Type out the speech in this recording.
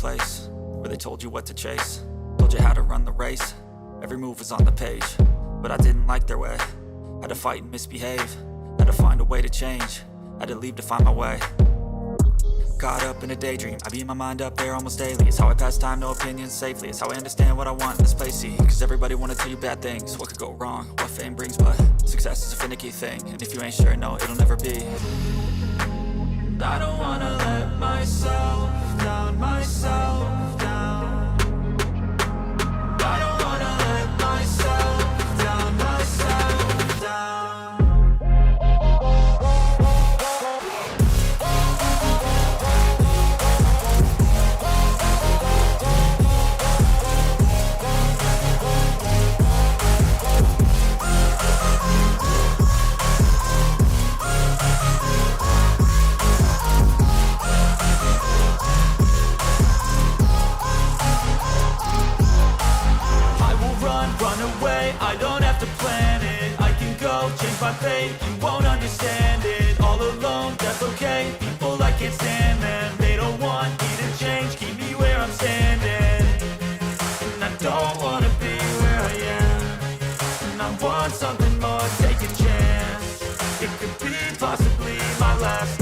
place where they told you what to chase, told you how to run the race. Every move was on the page, but I didn't like their way. Had to fight and misbehave, had to find a way to change, had to leave to find my way. Caught up in a daydream, I beat my mind up there almost daily. It's how I pass time, no opinions safely. It's how I understand what I want in this place, see. Cause everybody wanna tell you bad things, what could go wrong, what fame brings. But success is a finicky thing, and if you ain't sure, no, it'll never be. I don't wanna let myself down, myself down. I don't wanna let myself down, myself down. Run away, I don't have to plan it. I can go, change my fate, you won't understand it. All alone, that's okay, people I can't stand them. They don't want me to change, keep me where I'm standing. And I don't wanna be where I am, and I want something more, take a chance. It could be possibly my last